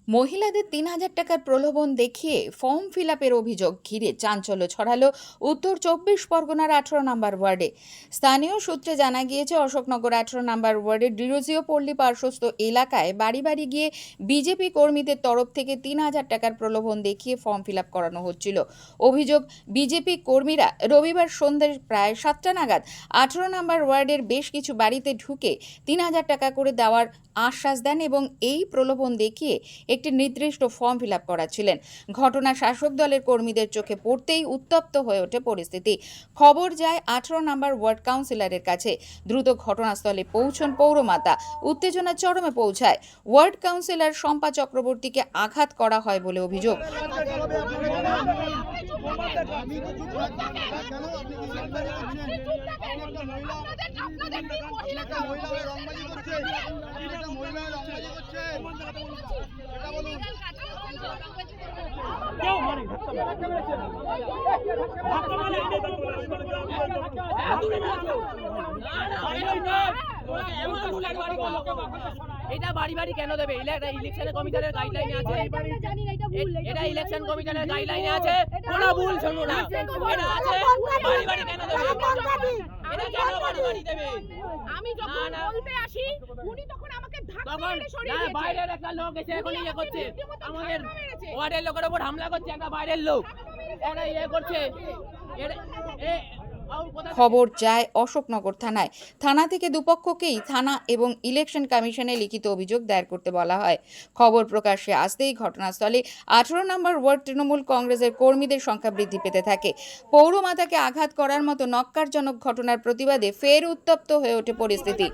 মহিলাদের ৩,০০০ টাকার প্রলোভন দেখিয়ে ফর্ম ফিল আপের অভিযোগ ঘিরে চাঞ্চল্য ছড়ালো উত্তর ২৪ পরগনার ১৮ নম্বর ওয়ার্ডে। স্থানীয় সূত্রে জানা গিয়েছে, অশোকনগর ১৮ নম্বর ওয়ার্ডের ডিরোজিও পল্লী পার্শ্বস্থ এলাকায় বাড়ি বাড়ি গিয়ে বিজেপি কর্মীদের তরফ থেকে ৩,০০০ টাকার প্রলোভন দেখিয়ে ফর্ম ফিল আপ করানো হচ্ছিল। অভিযোগ, বিজেপি কর্মীরা রবিবার সন্ধ্যে প্রায় ৭টা নাগাদ ১৮ নম্বর ওয়ার্ডের বেশ কিছু বাড়িতে ঢুকে ৩,০০০ টাকা করে দেওয়ার আশ্বাস দেন এবং এই প্রলোভন দেখিয়ে একটি নির্দিষ্ট ফর্ম ফিল আপ করাচ্ছিলেন। ঘটনা শাসক দলের কর্মীদের চোখে পড়তেই উত্তপ্ত হয়ে ওঠে পরিস্থিতি। খবর যায় ১৮ নম্বর ওয়ার্ড কাউন্সিলরের কাছে। দ্রুত ঘটনাস্থলে পৌঁছন পৌরমাতা। উত্তেজনা চরমে পৌঁছায়। ওয়ার্ড কাউন্সিলর শম্পা চক্রবর্তীকে আঘাত করা হয় বলে অভিযোগ। এটা বাড়ি বাড়ি কেন দেবে? ইলেকশন কমিশনের গাইডলাইনে আছে, এটা ইলেকশন কমিশনের গাইডলাইনে আছে, কোনো ভুল শুনো না। এটা আছে, বাড়ি বাড়ি কেন দেবে? এটা কেন বাড়ি বাড়ি দেবে? আমি যখন বলতে আসি উনি তখন আমাকে ধাক্কা মেরে সরিয়ে তখন দিয়েছে। বাইরের একটা লোক এসে এখন ইয়ে করছে, আমাদের ওয়ার্ডের লোকের উপর হামলা করছে, একটা বাইরের লোক এটা ইয়ে করছে। খবর যায় অশোকনগর থানায়। থানা থেকে দুপক্ষকেই থানা এবং ইলেকশন কমিশনে লিখিত অভিযোগ দায়ের করতে বলা হয়। খবর প্রকাশ্যে আসতেই ঘটনাস্থলে ১৮ নম্বর ওয়ার্ড তৃণমূল কংগ্রেসের কর্মীদের সংখ্যা বৃদ্ধি পেতে থাকে। পৌরমাতাকে আঘাত করার মতো নক্কারজনক ঘটনার প্রতিবাদে ফের উত্তপ্ত হয়ে ওঠে পরিস্থিতি।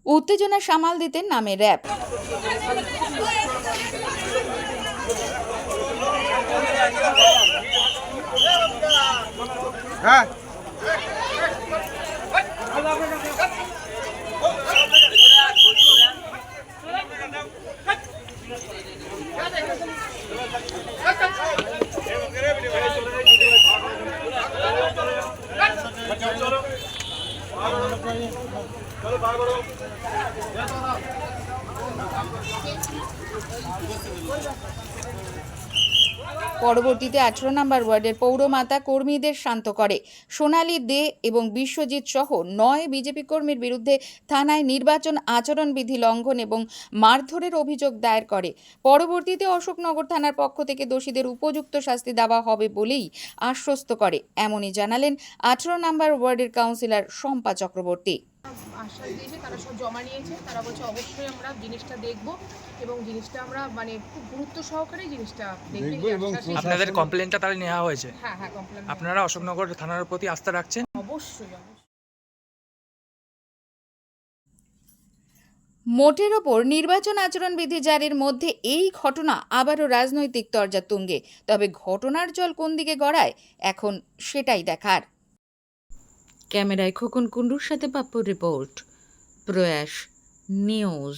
উত্তেজনা সামাল দিতে নামে র্যাব। হ্যাঁ পরবর্তীতে ১৮ নম্বর ওয়ার্ডের পৌরমাতা কর্মীদের শান্ত করে। সোনালী দে এবং বিশ্বজিৎ সহ ৯ বিজেপি কর্মীর বিরুদ্ধে থানায় নির্বাচন আচরণবিধি লঙ্ঘন এবং মারধরের অভিযোগ দায়ের করে। পরবর্তীতে অশোকনগর থানার পক্ষ থেকে দোষীদের উপযুক্ত শাস্তি দেওয়া হবে বলেই আশ্বস্ত করে, এমনই জানালেন ১৮ নম্বর ওয়ার্ডের কাউন্সিলর শম্পা চক্রবর্তী। আশ্বাস দিয়েছে, তারা সব জমা নিয়েছে। তারা বলছে অবশ্যই আমরা জিনিসটা দেখব এবং জিনিসটা আমরা খুব গুরুত্ব সহকারে জিনিসটা দেখব। আপনাদের কমপ্লেনটা তাহলে নেওয়া হয়েছে? হ্যাঁ, কমপ্লেন। আপনারা অশোকনগর থানার প্রতি আস্থা রাখছেন? অবশ্যই। মোটের ওপর নির্বাচন আচরণবিধি জারির মধ্যে এই ঘটনা আবারও রাজনৈতিক তরজা তুঙ্গে। তবে ঘটনার জল কোন দিকে গড়ায় এখন সেটাই দেখার। ক্যামেরায় খোকন কুণ্ডুর সাথে পাপ্পুর রিপোর্ট, প্রয়াস নিউজ।